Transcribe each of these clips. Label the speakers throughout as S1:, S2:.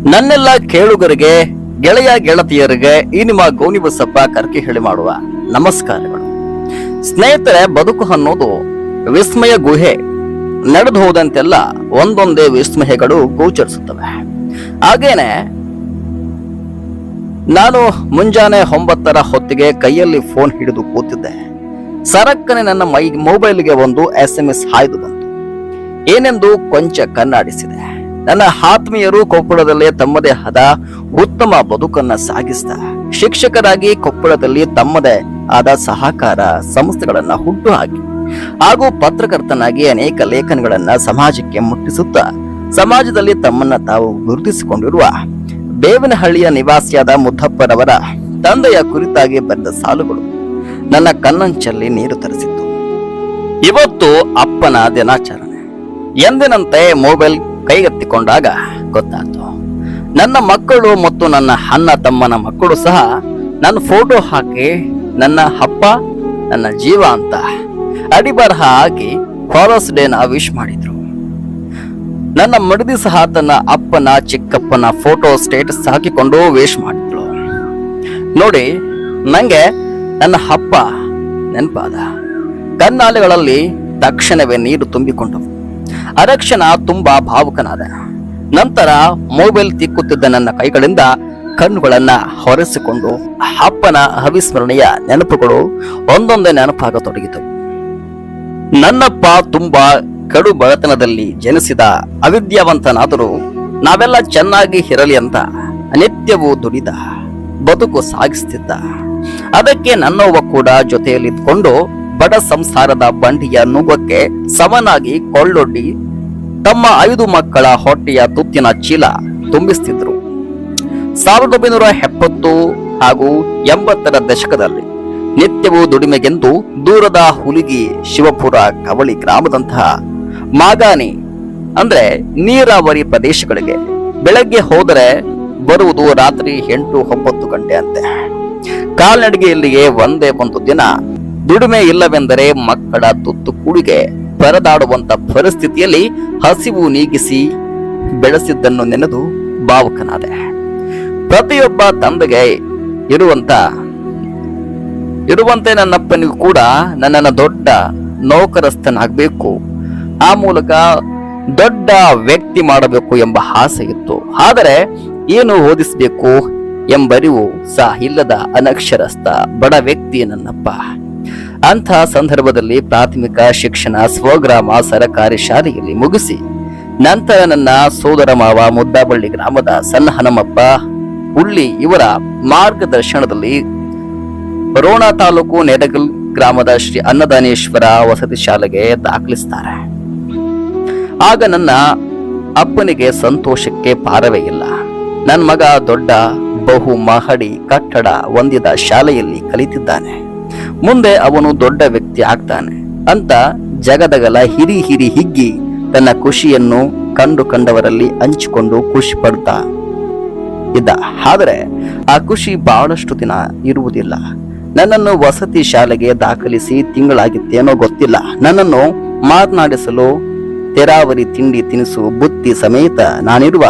S1: ನನ್ನೆಲ್ಲ ಕೇಳುಗರಿಗೆ, ಗೆಳೆಯ ಗೆಳತಿಯರಿಗೆ ಈ ನಿಮ್ಮ ಗೋನಿಬಸಪ್ಪ ಕರ್ಕಿ ಹೇಳಿ ಮಾಡುವ ನಮಸ್ಕಾರಗಳು. ಸ್ನೇಹಿತರೆ, ಬದುಕು ಅನ್ನೋದು ವಿಸ್ಮಯ ಗುಹೆ. ನಡೆದು ಹೋದಂತೆಲ್ಲ ಒಂದೊಂದೇ ವಿಸ್ಮಯಗಳು ಗೋಚರಿಸುತ್ತವೆ. ಹಾಗೇನೆ ನಾನು ಮುಂಜಾನೆ 9 ಹೊತ್ತಿಗೆ ಕೈಯಲ್ಲಿ ಫೋನ್ ಹಿಡಿದು ಕೂತಿದ್ದೆ. ಸರಕ್ಕನೆ ನನ್ನ ಮೊಬೈಲ್ಗೆ ಒಂದು SMS ಹಾಯ್ದು ಬಂತು. ಏನೆಂದು ಕೊಂಚ ಕಣ್ಣಾಡಿಸಿದೆ. ನನ್ನ ಆತ್ಮೀಯರು ಕೊಪ್ಪಳದಲ್ಲಿ ತಮ್ಮದೇ ಆದ ಉತ್ತಮ ಬದುಕನ್ನ ಸಾಗಿಸ್ತಾ ಶಿಕ್ಷಕರಾಗಿ ಕೊಪ್ಪಳದಲ್ಲಿ ತಮ್ಮದೇ ಆದ ಸಹಕಾರ ಸಂಸ್ಥೆಗಳನ್ನ ಹುಟ್ಟು ಹಾಕಿ ಹಾಗೂ ಪತ್ರಕರ್ತನಾಗಿ ಅನೇಕ ಲೇಖನಗಳನ್ನ ಸಮಾಜಕ್ಕೆ ಮುಟ್ಟಿಸುತ್ತಾ ಸಮಾಜದಲ್ಲಿ ತಮ್ಮನ್ನ ತಾವು ಗುರುತಿಸಿಕೊಂಡಿರುವ ಬೇವನಹಳ್ಳಿಯ ನಿವಾಸಿಯಾದ ಮುದ್ದಪ್ಪರವರ ತಂದೆಯ ಕುರಿತಾಗಿ ಬರೆದ ಸಾಲುಗಳು ನನ್ನ ಕಣ್ಣಂಚಲ್ಲಿ ನೀರು ತರಿಸಿತ್ತು. ಇವತ್ತು ಅಪ್ಪನ ದಿನಾಚರಣೆ. ಎಂದಿನಂತೆ ಮೊಬೈಲ್ ಕೈಗೆತ್ತಿಕೊಂಡಾಗ ಗೊತ್ತಾಯ್ತು, ನನ್ನ ಮಕ್ಕಳು ಮತ್ತು ನನ್ನ ಅಣ್ಣ ತಮ್ಮನ ಮಕ್ಕಳು ಸಹ ನನ್ನ ಫೋಟೋ ಹಾಕಿ ನನ್ನ ಅಪ್ಪ ನನ್ನ ಜೀವ ಅಂತ ಅಡಿಬರಹ ಹಾಕಿ ಫಾದರ್ಸ್ ಡೇನ ವಿಶ್ ಮಾಡಿದ್ರು. ನನ್ನ ಮಡದಿ ಸಹ ತನ್ನ ಅಪ್ಪನ ಚಿಕ್ಕಪ್ಪನ ಫೋಟೋ ಸ್ಟೇಟಸ್ ಹಾಕಿಕೊಂಡು ವಿಶ್ ಮಾಡಿದ್ರು. ನೋಡಿ, ನಂಗೆ ನನ್ನ ಅಪ್ಪ ನೆನಪಾದ. ಕಣ್ಣಾಲೆಗಳಲ್ಲಿ ತಕ್ಷಣವೇ ನೀರು ತುಂಬಿಕೊಂಡವು. ಅರಕ್ಷಣ ತುಂಬಾ ಭಾವುಕನಾದ. ನಂತರ ಮೊಬೈಲ್ ತಿಕ್ಕುತ್ತಿದ್ದ ನನ್ನ ಕೈಗಳಿಂದ ಕಣ್ಣುಗಳನ್ನ ಹೊರೆಸಿಕೊಂಡು ಅಪ್ಪನ ಅವಿಸ್ಮರಣೀಯ ನೆನಪುಗಳು ಒಂದೊಂದೇ ನೆನಪಾಗತೊಡಗಿತು. ನನ್ನಪ್ಪ ತುಂಬಾ ಕಡು ಬಡತನದಲ್ಲಿ ಜನಿಸಿದ ಅವಿದ್ಯಾವಂತನಾದರೂ ನಾವೆಲ್ಲ ಚೆನ್ನಾಗಿ ಇರಲಿ ಅಂತ ನಿತ್ಯವೂ ದುಡಿದ ಬದುಕು ಸಾಗಿಸ್ತಿದ್ದ. ಅದಕ್ಕೆ ನನ್ನವ್ವ ಕೂಡ ಜೊತೆಯಲ್ಲಿದ್ದುಕೊಂಡು ಬಡ ಸಂಸಾರದ ಬಂಡಿಯ ನುಗ್ಗಕ್ಕೆ ಸಮನಾಗಿ ಕೊಳ್ಳೊಡ್ಡಿ ತಮ್ಮ 5 ಮಕ್ಕಳ ಹೊಟ್ಟೆಯ ತುತ್ತಿನ ಚೀಲ ತುಂಬಿಸ್ತಿದ್ರು. 1970 ಹಾಗೂ 80ರ ದಶಕದಲ್ಲಿ ನಿತ್ಯವೂ ದುಡಿಮೆಗೆಂದು ದೂರದ ಹುಲಿಗಿ, ಶಿವಪುರ, ಕವಳಿ ಗ್ರಾಮದಂತಹ ಮಾಗಾನಿ ಅಂದ್ರೆ ನೀರಾವರಿ ಪ್ರದೇಶಗಳಿಗೆ ಬೆಳಗ್ಗೆ ಹೋದರೆ ಬರುವುದು ರಾತ್ರಿ 8-9 ಗಂಟೆ ಅಂತೆ. ಕಾಲ್ನಡಿಗೆಯಲ್ಲಿಯೇ ಒಂದೇ ಒಂದು ದಿನ ದುಡಿಮೆ ಇಲ್ಲವೆಂದರೆ ಮಕ್ಕಳ ತುತ್ತು ಕೂಡಿಗೆ ಪರದಾಡುವಂತ ಪರಿಸ್ಥಿತಿಯಲ್ಲಿ ಹಸಿವು ನೀಗಿಸಿ ಬೆಳೆಸಿದ್ದನ್ನು ನೆನೆದು ಭಾವುಕನಾದೆ. ಪ್ರತಿಯೊಬ್ಬ ತಂದೆಗೆ ಇರುವಂತೆ ನನ್ನಪ್ಪನಿಗೂ ಕೂಡ ನನ್ನನ್ನು ದೊಡ್ಡ ನೌಕರಸ್ಥನಾಗಬೇಕು, ಆ ಮೂಲಕ ದೊಡ್ಡ ವ್ಯಕ್ತಿ ಮಾಡಬೇಕು ಎಂಬ ಆಸೆ ಇತ್ತು. ಆದರೆ ಏನು ಓದಿಸಬೇಕು ಎಂಬರಿವು ಸಹ ಇಲ್ಲದ ಅನಕ್ಷರಸ್ಥ ಬಡ ವ್ಯಕ್ತಿ ನನ್ನಪ್ಪ. ಅಂಥ ಸಂದರ್ಭದಲ್ಲಿ ಪ್ರಾಥಮಿಕ ಶಿಕ್ಷಣ ಸ್ವಗ್ರಾಮ ಸರಕಾರಿ ಶಾಲೆಯಲ್ಲಿ ಮುಗಿಸಿ ನಂತರ ನನ್ನ ಸೋದರ ಮಾವ ಮುದ್ದಾಬಳ್ಳಿ ಗ್ರಾಮದ ಸಣ್ಣ ಹನುಮಪ್ಪ ಹುಳ್ಳಿ ಇವರ ಮಾರ್ಗದರ್ಶನದಲ್ಲಿ ರೋಣ ತಾಲೂಕು ನೆಡಗಲ್ ಗ್ರಾಮದ ಶ್ರೀ ಅನ್ನದಾನೇಶ್ವರ ವಸತಿ ಶಾಲೆಗೆ ದಾಖಲಿಸ್ತಾರೆ. ಆಗ ನನ್ನ ಅಪ್ಪನಿಗೆ ಸಂತೋಷಕ್ಕೆ ಪಾರವೇ ಇಲ್ಲ. ನನ್ನ ಮಗ ದೊಡ್ಡ ಬಹು ಮಹಡಿ ಕಟ್ಟಡ ಹೊಂದಿದ ಶಾಲೆಯಲ್ಲಿ ಕಲಿತಿದ್ದಾನೆ, ಮುಂದೆ ಅವನು ದೊಡ್ಡ ವ್ಯಕ್ತಿ ಆಗ್ತಾನೆ ಅಂತ ಜಗದಗಲ ಹಿರಿ ಹಿಗ್ಗಿ ತನ್ನ ಖುಷಿಯನ್ನು ಕಂಡವರಲ್ಲಿ ಹಂಚಿಕೊಂಡು ಖುಷಿ ಪಡ್ತಾ ಇದ್ದ. ಆದರೆ ಆ ಖುಷಿ ಬಹಳಷ್ಟು ದಿನ ಇರುವುದಿಲ್ಲ. ನನ್ನನ್ನು ವಸತಿ ಶಾಲೆಗೆ ದಾಖಲಿಸಿ ತಿಂಗಳಾಗಿತ್ತೇನೋ ಗೊತ್ತಿಲ್ಲ, ನನ್ನನ್ನು ಮಾತನಾಡಿಸಲು ತೆರಾವರಿ ತಿಂಡಿ ತಿನಿಸು ಬುತ್ತಿ ಸಮೇತ ನಾನಿರುವ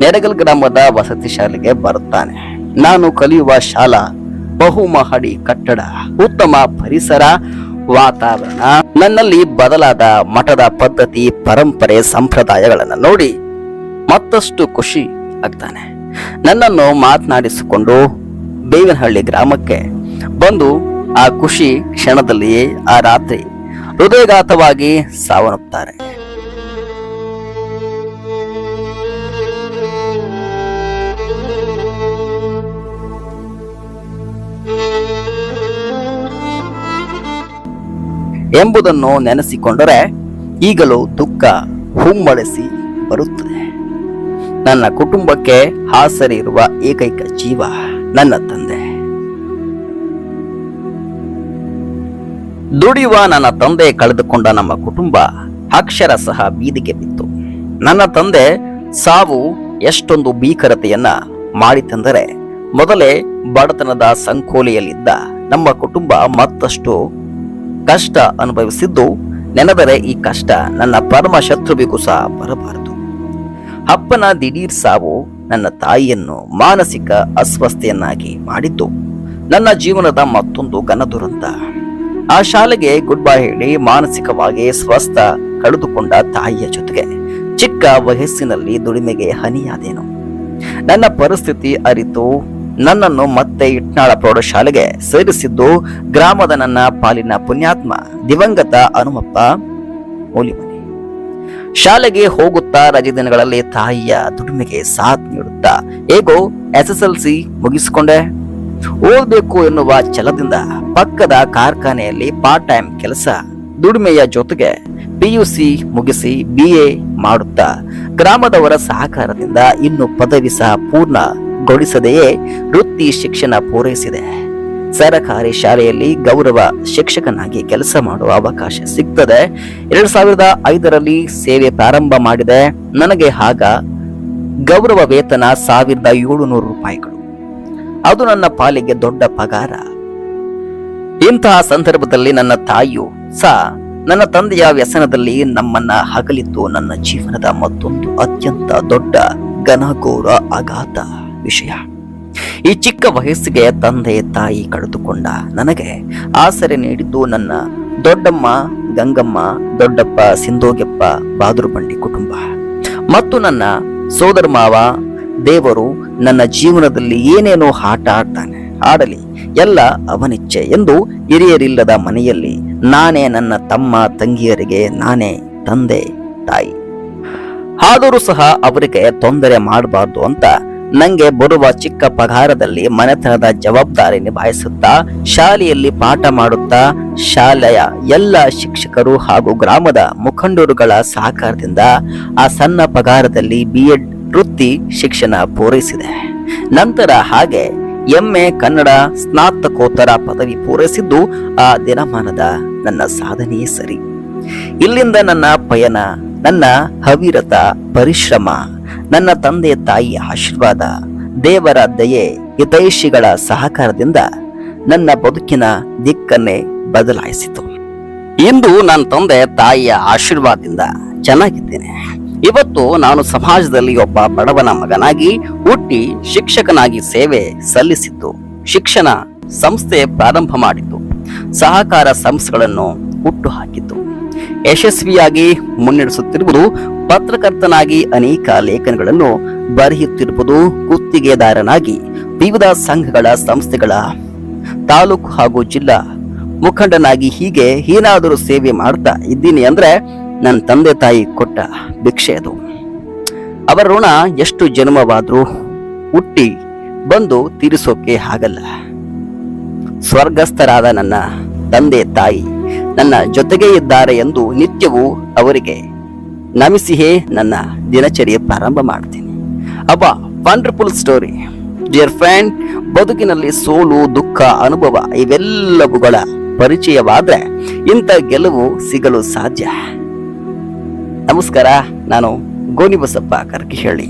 S1: ನೆಡಗಲ್ ಗ್ರಾಮದ ವಸತಿ ಶಾಲೆಗೆ ಬರುತ್ತಾನೆ. ನಾನು ಕಲಿಯುವ ಶಾಲಾ ಬಹುಮಹಡಿ ಕಟ್ಟಡ, ಉತ್ತಮ ಪರಿಸರ, ವಾತಾವರಣ, ನನ್ನಲ್ಲಿ ಬದಲಾದ ಮಠದ ಪದ್ಧತಿ, ಪರಂಪರೆ, ಸಂಪ್ರದಾಯಗಳನ್ನು ನೋಡಿ ಮತ್ತಷ್ಟು ಖುಷಿ ಆಗ್ತಾನೆ. ನನ್ನನ್ನು ಮಾತನಾಡಿಸಿಕೊಂಡು ಬೇವನಹಳ್ಳಿ ಗ್ರಾಮಕ್ಕೆ ಬಂದು ಆ ಖುಷಿ ಕ್ಷಣದಲ್ಲಿಯೇ ಆ ರಾತ್ರಿ ಹೃದಯಘಾತವಾಗಿ ಸಾವನ್ನಪ್ಪುತ್ತಾರೆ. ಎಂಬುದನ್ನು ನೆನೆಸಿಕೊಂಡರೆ ಈಗಲೂ ದುಃಖ ಹುಮ್ಮಳಿಸಿ ಬರುತ್ತದೆ. ನನ್ನ ಕುಟುಂಬಕ್ಕೆ ಆಸರೆ ಇರುವ ಏಕೈಕ ಜೀವ ನನ್ನ ತಂದೆ. ದುಡಿಯುವ ನನ್ನ ತಂದೆ ಕಳೆದುಕೊಂಡ ನಮ್ಮ ಕುಟುಂಬ ಅಕ್ಷರ ಸಹ ಬೀದಿಗೆ ಬಿತ್ತು. ನನ್ನ ತಂದೆ ಸಾವು ಎಷ್ಟೊಂದು ಭೀಕರತೆಯನ್ನ ಮಾಡಿತೆಂದರೆ, ಮೊದಲೇ ಬಡತನದ ಸಂಕೋಲೆಯಲ್ಲಿದ್ದ ನಮ್ಮ ಕುಟುಂಬ ಮತ್ತಷ್ಟು ಕಷ್ಟ ಅನುಭವಿಸಿದ್ದು ನೆನೆದರೆ ಈ ಕಷ್ಟ ನನ್ನ ಪರಮ ಶತ್ರುವಿಗೂ ಸಹ ಬರಬಾರದು. ಅಪ್ಪನ ದಿಢೀರ್ ಸಾವು ನನ್ನ ತಾಯಿಯನ್ನು ಮಾನಸಿಕ ಅಸ್ವಸ್ಥೆಯನ್ನಾಗಿ ಮಾಡಿದ್ದು ನನ್ನ ಜೀವನದ ಮತ್ತೊಂದು ಘನ ದುರಂತ. ಆ ಶಾಲೆಗೆ ಗುಡ್ ಬೈ ಹೇಳಿ ಮಾನಸಿಕವಾಗಿ ಸ್ವಸ್ಥ ಕಳೆದುಕೊಂಡ ತಾಯಿಯ ಜೊತೆಗೆ ಚಿಕ್ಕ ವಯಸ್ಸಿನಲ್ಲಿ ದುಡಿಮೆಗೆ ಹನಿಯಾದೇನು. ನನ್ನ ಪರಿಸ್ಥಿತಿ ಅರಿತು ನನ್ನನ್ನು ಮತ್ತೆ ಇಟ್ನಾಳ ಪ್ರೌಢಶಾಲೆಗೆ ಸೇರಿಸಿದ್ದು ಗ್ರಾಮದ ನನ್ನ ಪಾಲಿನ ಪುಣ್ಯಾತ್ಮ ದಿವಂಗತ ಹನುಮಪ್ಪ ಮೂಲಿಮನಿ. ಶಾಲೆಗೆ ಹೋಗುತ್ತಾ ರಜೆ ದಿನಗಳಲ್ಲಿ ತಾಯಿಯ ದುಡಿಮೆಗೆ ಸಾಥ್ ನೀಡುತ್ತಾ ಹೇಗೋ SSLC ಮುಗಿಸಿಕೊಂಡೆ. ಓದಬೇಕು ಎನ್ನುವ ಛಲದಿಂದ ಪಕ್ಕದ ಕಾರ್ಖಾನೆಯಲ್ಲಿ ಪಾರ್ಟ್ ಟೈಮ್ ಕೆಲಸ, ದುಡಿಮೆಯ ಜೊತೆಗೆ PUC ಮುಗಿಸಿ BA ಮಾಡುತ್ತಾ ಗ್ರಾಮದವರ ಸಹಕಾರದಿಂದ ಇನ್ನು ಪದವಿ ಸಹ ಪೂರ್ಣಗೊಳಿಸದೆಯೇ ವೃತ್ತಿ ಶಿಕ್ಷಣ ಪೂರೈಸಿದೆ. ಸರಕಾರಿ ಶಾಲೆಯಲ್ಲಿ ಗೌರವ ಶಿಕ್ಷಕನಾಗಿ ಕೆಲಸ ಮಾಡುವ ಅವಕಾಶ ಸಿಗ್ತದೆ. 2005ರಲ್ಲಿ ಸೇವೆ ಪ್ರಾರಂಭ ಮಾಡಿದೆ. ನನಗೆ ಆಗ ಗೌರವ ವೇತನ 1700 ರೂಪಾಯಿಗಳು. ಅದು ನನ್ನ ಪಾಲಿಗೆ ದೊಡ್ಡ ಪಗಾರ. ಇಂತಹ ಸಂದರ್ಭದಲ್ಲಿ ನನ್ನ ತಾಯಿಯು ಸಹ ನನ್ನ ತಂದೆಯ ವ್ಯಸನದಲ್ಲಿ ನಮ್ಮನ್ನ ಅಗಲಿದ್ದು ನನ್ನ ಜೀವನದ ಮತ್ತೊಂದು ಅತ್ಯಂತ ದೊಡ್ಡ ಘನಘೋರ ಆಘಾತ ವಿಷಯ. ಈ ಚಿಕ್ಕ ವಯಸ್ಸಿಗೆ ತಂದೆ ತಾಯಿ ಕಳೆದುಕೊಂಡ ನನಗೆ ಆಸರೆ ನೀಡಿದ್ದು ನನ್ನ ದೊಡ್ಡಮ್ಮ ಗಂಗಮ್ಮ, ದೊಡ್ಡಪ್ಪ ಸಿಂಧೋಗೆಪ್ಪ ಬಾದುರುಬಂಡಿ ಕುಟುಂಬ ಮತ್ತು ನನ್ನ ಸೋದರ ಮಾವ. ದೇವರು ನನ್ನ ಜೀವನದಲ್ಲಿ ಏನೇನೋ ಆಟ ಆಡ್ತಾನೆ, ಆಡಲಿ, ಎಲ್ಲ ಅವನಿಚ್ಛೆ ಎಂದು ಹಿರಿಯರಿಲ್ಲದ ಮನೆಯಲ್ಲಿ ನಾನೇ ನನ್ನ ತಮ್ಮ ತಂಗಿಯರಿಗೆ ನಾನೇ ತಂದೆ ತಾಯಿ. ಆದರೂ ಸಹ ಅವರಿಗೆ ತೊಂದರೆ ಮಾಡಬಾರ್ದು ಅಂತ ನಂಗೆ ಬರುವ ಚಿಕ್ಕ ಪಗಾರದಲ್ಲಿ ಮನೆತನದ ಜವಾಬ್ದಾರಿ ನಿಭಾಯಿಸುತ್ತಾ ಶಾಲೆಯಲ್ಲಿ ಪಾಠ ಮಾಡುತ್ತಾ ಶಾಲೆಯ ಎಲ್ಲ ಶಿಕ್ಷಕರು ಹಾಗೂ ಗ್ರಾಮದ ಮುಖಂಡರುಗಳ ಸಹಕಾರದಿಂದ ಆ ಸಣ್ಣ ಪಗಾರದಲ್ಲಿ BEd ವೃತ್ತಿ ಶಿಕ್ಷಣ ಪೂರೈಸಿದೆ. ನಂತರ ಹಾಗೆ MA ಕನ್ನಡ ಸ್ನಾತಕೋತ್ತರ ಪದವಿ ಪೂರೈಸಿದ್ದು ಆ ದಿನಮಾನದ ನನ್ನ ಸಾಧನೆಯೇ ಸರಿ. ಇಲ್ಲಿಂದ ನನ್ನ ಪಯಣ, ನನ್ನ ಅವಿರತ ಪರಿಶ್ರಮ, ನನ್ನ ತಂದೆ ತಾಯಿಯ ಆಶೀರ್ವಾದ, ದೇವರ ದಯೆ, ಹಿತೈಷಿಗಳ ಸಹಕಾರದಿಂದ ನನ್ನ ಬದುಕಿನ ದಿಕ್ಕನ್ನೇ ಬದಲಾಯಿಸಿತು. ಇಂದು ನನ್ನ ತಂದೆ ತಾಯಿಯ ಆಶೀರ್ವಾದದಿಂದ ಚೆನ್ನಾಗಿದ್ದೇನೆ. ಇವತ್ತು ನಾನು ಸಮಾಜದಲ್ಲಿ ಒಬ್ಬ ಬಡವನ ಮಗನಾಗಿ ಹುಟ್ಟಿ ಶಿಕ್ಷಕನಾಗಿ ಸೇವೆ ಸಲ್ಲಿಸಿದ್ದು, ಶಿಕ್ಷಣ ಸಂಸ್ಥೆ ಪ್ರಾರಂಭ ಮಾಡಿದ್ದು, ಸಹಕಾರ ಸಂಸ್ಥೆಗಳನ್ನು ಹುಟ್ಟು ಹಾಕಿದ್ದು, ಯಶಸ್ವಿಯಾಗಿ ಮುನ್ನಡೆಸುತ್ತಿರುವುದು, ಪತ್ರಕರ್ತನಾಗಿ ಅನೇಕ ಲೇಖನಗಳನ್ನು ಬರೆಯುತ್ತಿರುವುದು, ಗುತ್ತಿಗೆದಾರನಾಗಿ ವಿವಿಧ ಸಂಘಗಳ ಸಂಸ್ಥೆಗಳ ತಾಲೂಕು ಹಾಗೂ ಜಿಲ್ಲಾ ಮುಖಂಡನಾಗಿ ಹೀಗೆ ಏನಾದರೂ ಸೇವೆ ಮಾಡ್ತಾ ಇದ್ದೀನಿ ಅಂದ್ರೆ ನನ್ನ ತಂದೆ ತಾಯಿ ಕೊಟ್ಟ ಭಿಕ್ಷೆ ಅದು. ಅವರ ಋಣ ಎಷ್ಟು ಜನ್ಮವಾದ್ರೂ ಹುಟ್ಟಿ ಬಂದು ತೀರಿಸೋಕೆ ಆಗಲ್ಲ. ಸ್ವರ್ಗಸ್ಥರಾದ ನನ್ನ ತಂದೆ ತಾಯಿ ನನ್ನ ಜೊತೆಗೆ ಇದ್ದಾರೆ ಎಂದು ನಿತ್ಯವೂ ಅವರಿಗೆ ನಮಿಸಿಯೇ ನನ್ನ ದಿನಚರ್ಯೆ ಪ್ರಾರಂಭ ಮಾಡ್ತೀನಿ. ಅಬ್ಬ ವಂಡರ್ಫುಲ್ ಸ್ಟೋರಿ ಡಿಯರ್ ಫ್ರೆಂಡ್. ಬದುಕಿನಲ್ಲಿ ಸೋಲು, ದುಃಖ, ಅನುಭವ ಇವೆಲ್ಲವುಗಳ ಪರಿಚಯವಾದ್ರೆ ಇಂಥ ಗೆಲುವು ಸಿಗಲು ಸಾಧ್ಯ. ನಮಸ್ಕಾರ, ನಾನು ಗೋನಿಬಸಪ್ಪ ಕರ್ಕಿಹಳ್ಳಿ.